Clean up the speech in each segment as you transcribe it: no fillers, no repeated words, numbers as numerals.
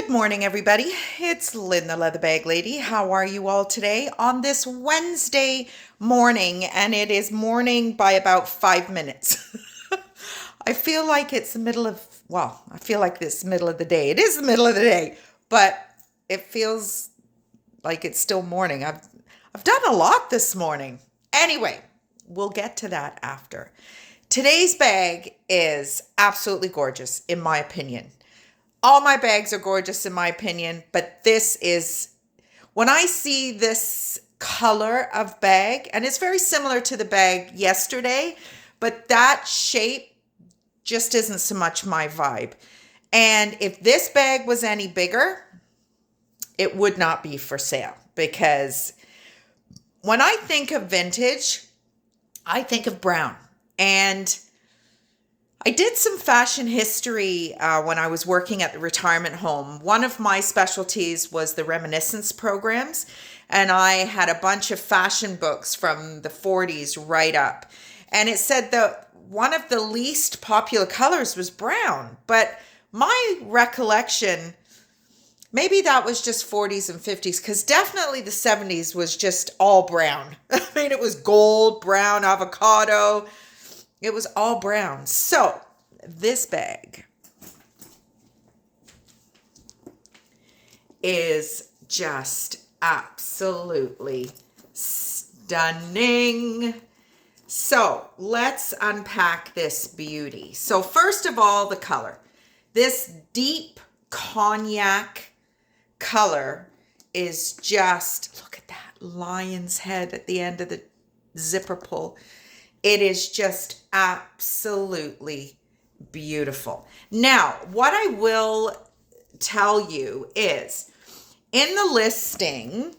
Good morning, everybody. It's Lynn, the Leather Bag Lady. How are you all today on this Wednesday morning? And it is morning by about 5 minutes. I feel like it's the middle of, I feel like it's middle of the day. It is the middle of the day, but it feels like it's still morning. I've done a lot this morning. Anyway, we'll get to that after. Today's bag is absolutely gorgeous, in my opinion. All my bags are gorgeous in my opinion, but this is, when I see this color of bag, and it's very similar to the bag yesterday, but that shape just isn't so much my vibe. And if this bag was any bigger, it would not be for sale, because when I think of vintage, I think of brown. And I did some fashion history when I was working at the retirement home. One of my specialties was the reminiscence programs, and I had a bunch of fashion books from the 40s right up. And it said that one of the least popular colors was brown, but my recollection, maybe that was just 40s and 50s, because definitely the 70s was just all brown. I mean, it was gold, brown, avocado. It was all brown. So this bag is just absolutely stunning. So let's unpack this beauty. So first of all, the color. This deep cognac color is just, look at that lion's head at the end of the zipper pull. It is just absolutely beautiful. Now, what I will tell you is, in the listing,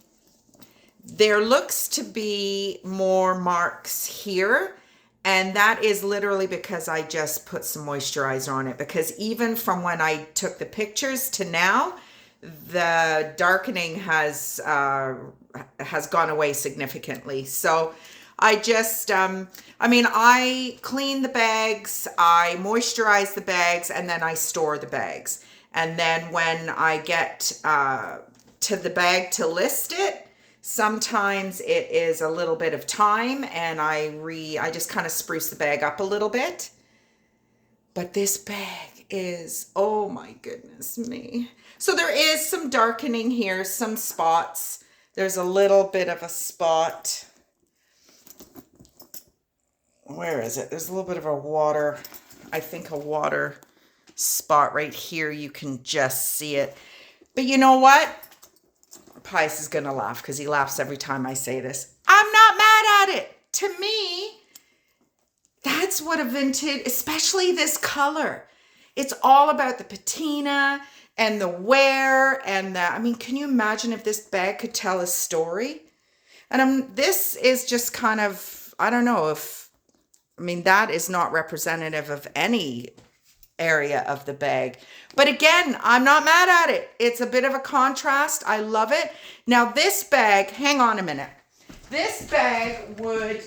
there looks to be more marks here, and that is literally because I just put some moisturizer on it, because even from when I took the pictures to now, the darkening has gone away significantly. So I just, I clean the bags, I moisturize the bags, and then I store the bags. And then when I get to the bag to list it, sometimes it is a little bit of time, and I just kind of spruce the bag up a little bit. But this bag is, oh my goodness me. So there is some darkening here, some spots. There's a little bit of a spot. Where is it? There's a little bit of a water, I think a water spot right here. You can just see it. But you know what? Pius is going to laugh, because he laughs every time I say this. I'm not mad at it. To me, that's what a vintage, especially this color. It's all about the patina and the wear and the, can you imagine if this bag could tell a story? And this is just kind of, I don't know if, that is not representative of any area of the bag. But again, I'm not mad at it. It's a bit of a contrast. I love it. Now this bag, hang on a minute. This bag would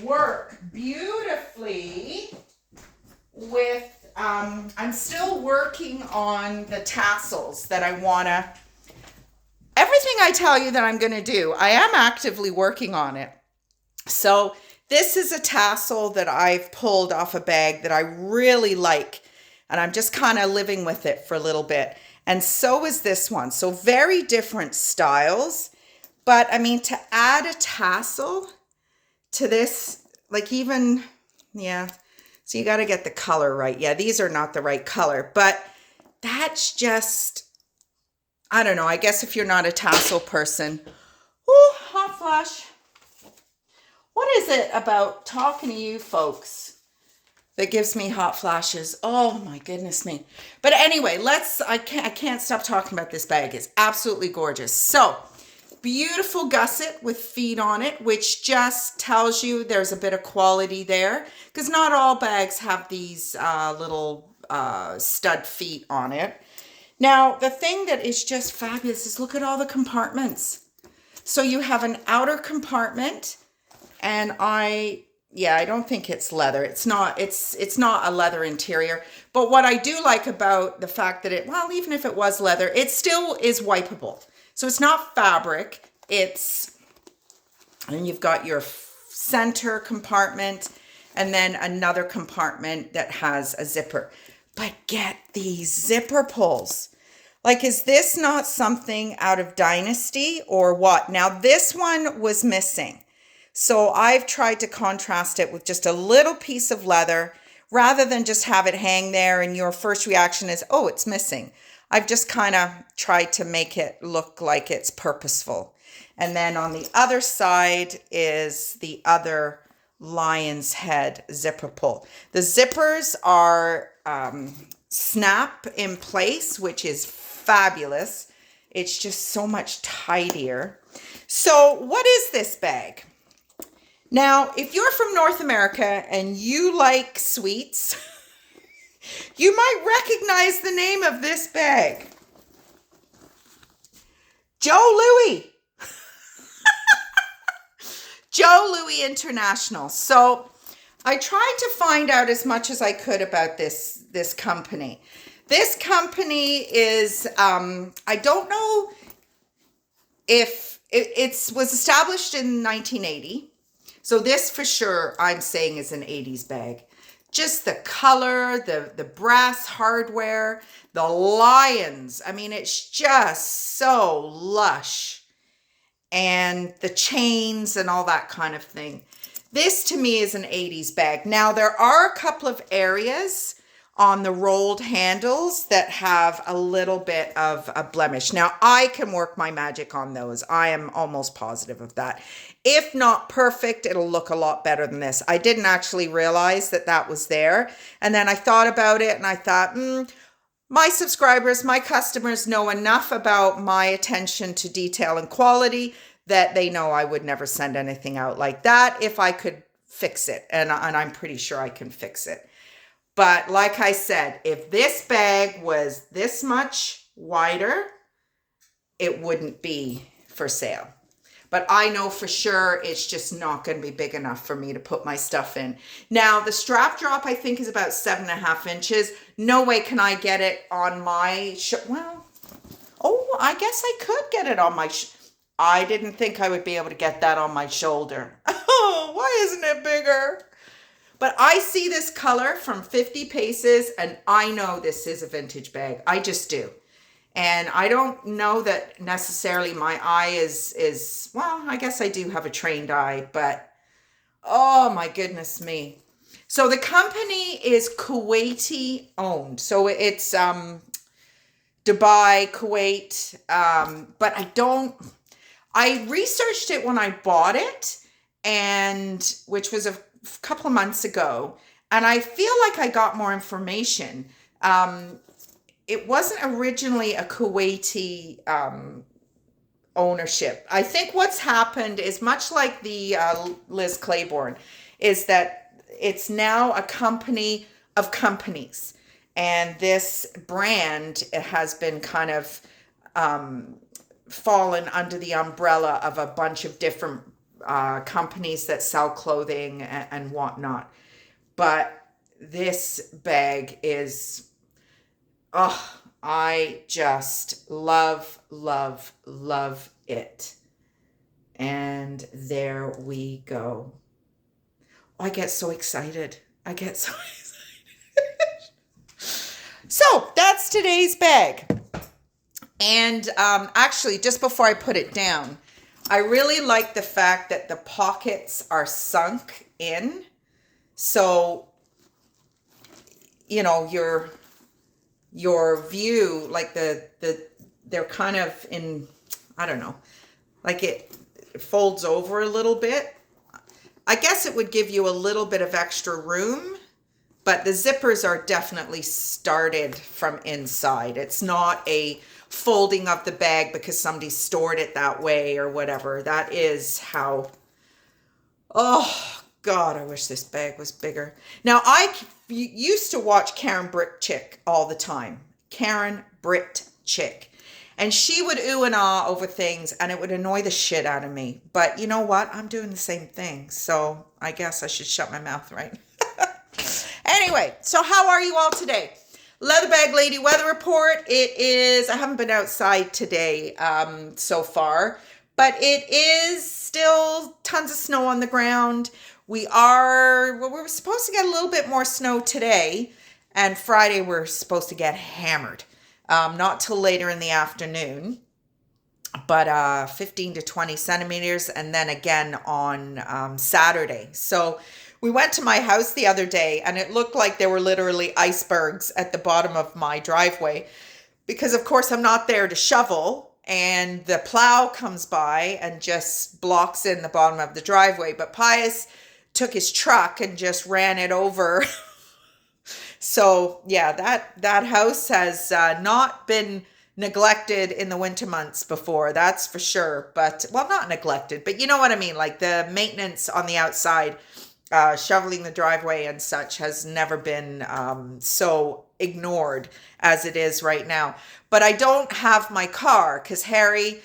work beautifully with, I'm still working on the tassels that I want to, everything I tell you that I'm going to do, I am actively working on it. So this is a tassel that I've pulled off a bag that I really like, and I'm just kind of living with it for a little bit. And so is this one. So very different styles, but to add a tassel to this, like even, yeah, so you got to get the color right. Yeah, these are not the right color, but that's just, I don't know. I guess if you're not a tassel person, oh, hot flash. What is it about talking to you folks that gives me hot flashes? Oh my goodness me. But anyway, I can't stop talking about this bag. It's absolutely gorgeous. So beautiful gusset with feet on it, which just tells you there's a bit of quality there, because not all bags have these little stud feet on it. Now, the thing that is just fabulous is look at all the compartments. So you have an outer compartment, and I yeah, I don't think it's leather. It's not a leather interior. But what I do like about the fact that well, even if it was leather, it still is wipeable. So it's not fabric. And you've got your center compartment and then another compartment that has a zipper. But get these zipper pulls. Like, is this not something out of Dynasty or what? Now, this one was missing. So I've tried to contrast it with just a little piece of leather rather than just have it hang there and your first reaction is, oh, it's missing. I've just kind of tried to make it look like it's purposeful. And then on the other side is the other lion's head zipper pull. The zippers are snap in place, which is fabulous. It's just so much tidier. So what is this bag? Now, if you're from North America and you like sweets, you might recognize the name of this bag. Joe Louis. Joe Louis International. So I tried to find out as much as I could about this company. This company is, I don't know if it was established in 1980. So this for sure I'm saying is an 80s bag. Just the color, the brass hardware, the lions. I mean, it's just so lush. And the chains and all that kind of thing. This to me is an 80s bag. Now there are a couple of areas on the rolled handles that have a little bit of a blemish. Now I can work my magic on those. I am almost positive of that. If not perfect, it'll look a lot better than this. I didn't actually realize that that was there. And then I thought about it and I thought, my subscribers, my customers know enough about my attention to detail and quality that they know I would never send anything out like that if I could fix it. And I'm pretty sure I can fix it. But like I said, if this bag was this much wider, it wouldn't be for sale. But I know for sure it's just not going to be big enough for me to put my stuff in. Now, the strap drop, I think, is about 7.5 inches. No way can I get it on my, I guess I could get it on my, I didn't think I would be able to get that on my shoulder. Oh, why isn't it bigger? But I see this color from 50 Paces and I know this is a vintage bag. I just do. And I don't know that necessarily my eye is, well, I guess I do have a trained eye, but oh my goodness me. So the company is Kuwaiti owned. So it's Dubai, Kuwait, but I researched it when I bought it, and which was a couple of months ago, and I feel like I got more information. It wasn't originally a Kuwaiti ownership. I think what's happened is much like the Liz Claiborne, is that it's now a company of companies. And this brand has been kind of fallen under the umbrella of a bunch of different companies that sell clothing and whatnot. But this bag is, oh, I just love, love, love it. And there we go. Oh, I get so excited. I get so excited. So that's today's bag. And actually, just before I put it down, I really like the fact that the pockets are sunk in. So, you know, your view, like they're kind of in, I don't know, like it folds over a little bit. I guess it would give you a little bit of extra room, but the zippers are definitely started from inside. It's not a folding of the bag because somebody stored it that way or whatever. That is how, oh God, I wish this bag was bigger. Now, I used to watch Karen Britchick all the time. Karen Britchick. And she would ooh and ah over things, and it would annoy the shit out of me. But you know what? I'm doing the same thing. So I guess I should shut my mouth, right? Anyway, so how are you all today? Leatherbag Lady weather report. It is, I haven't been outside today so far, but it is still tons of snow on the ground. We were supposed to get a little bit more snow today, and Friday we're supposed to get hammered. Not till later in the afternoon, but 15 to 20 centimeters, and then again on Saturday. So we went to my house the other day, and it looked like there were literally icebergs at the bottom of my driveway because, of course, I'm not there to shovel, and the plow comes by and just blocks in the bottom of the driveway. But Pius took his truck and just ran it over. So yeah, that house has not been neglected in the winter months before, that's for sure. But, well, not neglected, but you know what I mean? Like the maintenance on the outside, shoveling the driveway and such has never been so ignored as it is right now. But I don't have my car because Harry,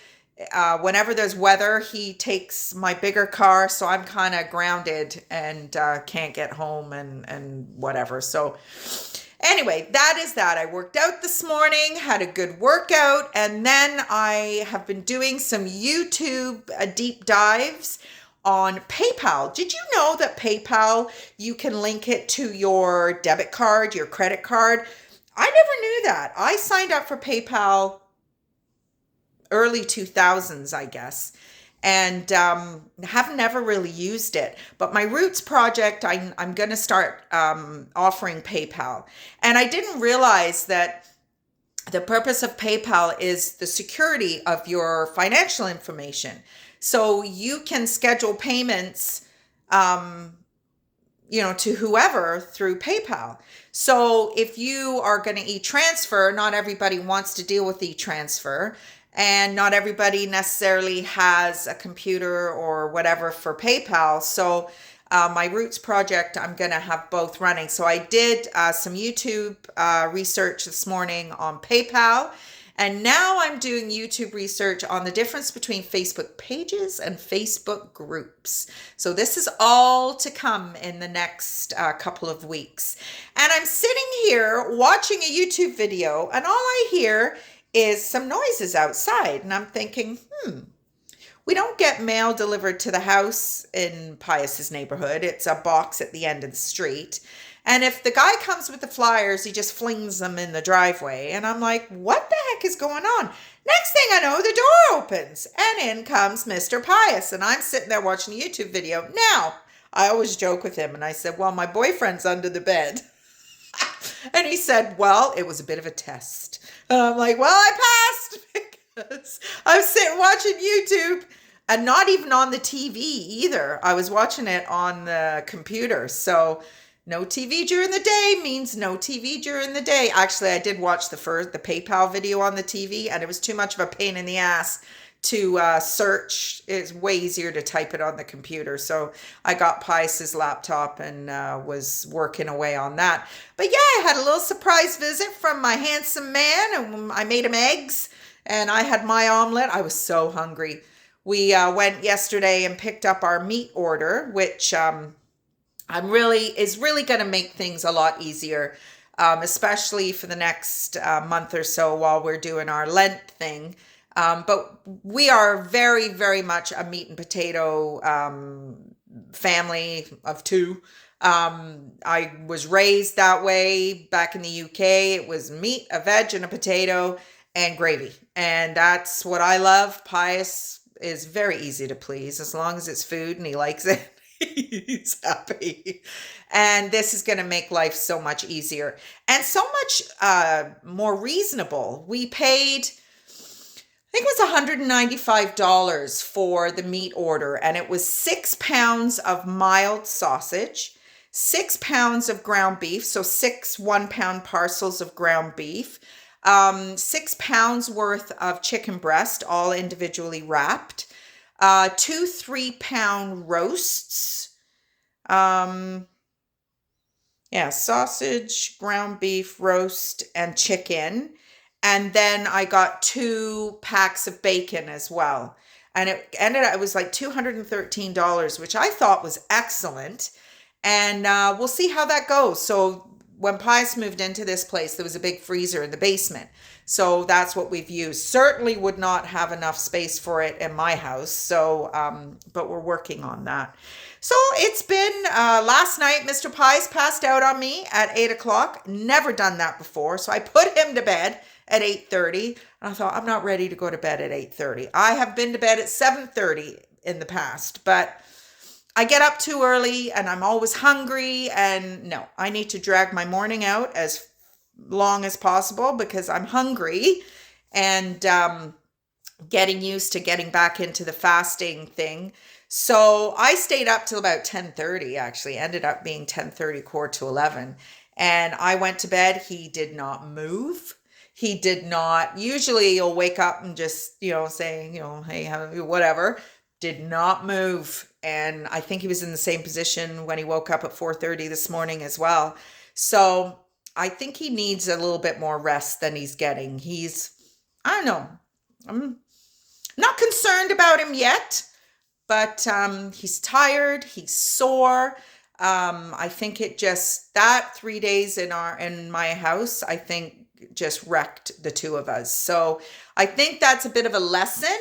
whenever there's weather, he takes my bigger car. So I'm kind of grounded and can't get home and whatever. So anyway, that is that. I worked out this morning, had a good workout, and then I have been doing some YouTube deep dives on PayPal. Did you know that PayPal, you can link it to your debit card, your credit card? I never knew that. I signed up for PayPal early 2000s, I guess, and have never really used it. But my Roots project, I'm going to start offering PayPal. And I didn't realize that the purpose of PayPal is the security of your financial information. So you can schedule payments, to whoever through PayPal. So if you are going to e-transfer, not everybody wants to deal with e-transfer, and not everybody necessarily has a computer or whatever for PayPal. So my Roots project, I'm going to have both running. So I did some YouTube research this morning on PayPal. And now I'm doing YouTube research on the difference between Facebook pages and Facebook groups. So this is all to come in the next couple of weeks. And I'm sitting here watching a YouTube video, and all I hear is some noises outside. And I'm thinking, we don't get mail delivered to the house in Pius's neighborhood. It's a box at the end of the street. And if the guy comes with the flyers, he just flings them in the driveway. And I'm like, what the heck is going on? Next thing I know, the door opens and in comes Mr. Pius. And I'm sitting there watching a YouTube video. Now, I always joke with him and I said, well, my boyfriend's under the bed. And he said, well, it was a bit of a test. And I'm like, well, I passed because I'm sitting watching YouTube and not even on the TV either. I was watching it on the computer. So no TV during the day means no TV during the day. Actually, I did watch the PayPal video on the TV, and it was too much of a pain in the ass to search. It's way easier to type it on the computer. So I got Pius's laptop and was working away on that. But yeah, I had a little surprise visit from my handsome man, and I made him eggs, and I had my omelet. I was so hungry. We went yesterday and picked up our meat order, which is really going to make things a lot easier, especially for the next month or so while we're doing our Lent thing. But we are very, very much a meat and potato family of two. I was raised that way back in the UK. It was meat, a veg, and a potato, and gravy. And that's what I love. Pius is very easy to please as long as it's food and he likes it. He's happy. And this is going to make life so much easier and so much more reasonable. We paid, I think it was $195 for the meat order, and it was 6 pounds of mild sausage, 6 pounds of ground beef, so 6 1-pound parcels of ground beef, 6 pounds worth of chicken breast, all individually wrapped, 2 3-pound roasts, sausage, ground beef, roast, and chicken, And then I got 2 packs of bacon as well. And it was like $213, which I thought was excellent. And we'll see how that goes. So when Pius moved into this place, there was a big freezer in the basement. So that's what we've used. Certainly would not have enough space for it in my house. So, but we're working on that. So it's been last night, Mr. Pies passed out on me at 8 o'clock. Never done that before. So I put him to bed at 8:30. And I thought, I'm not ready to go to bed at 8:30. I have been to bed at 7:30 in the past, but I get up too early and I'm always hungry. And no, I need to drag my morning out as long as possible because I'm hungry and getting used to getting back into the fasting thing. So I stayed up till about 10:30, actually ended up being 10:30, quarter to 11. And I went to bed. He did not move. He did not. Usually you'll wake up and just, say, hey, whatever. Did not move. And I think he was in the same position when he woke up at 4:30 this morning as well. So I think he needs a little bit more rest than he's getting. I don't know. I'm not concerned about him yet, but he's tired. He's sore. I think that 3 days in my house, I think just wrecked the two of us. So I think that's a bit of a lesson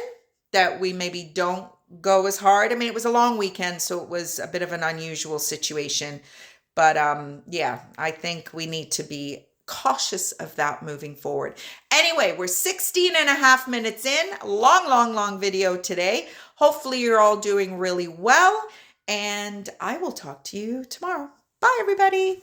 that we maybe don't go as hard. I mean, it was a long weekend, so it was a bit of an unusual situation. But yeah, I think we need to be cautious of that moving forward. Anyway, we're 16 and a half minutes in. Long video today. Hopefully you're all doing really well. And I will talk to you tomorrow. Bye, everybody.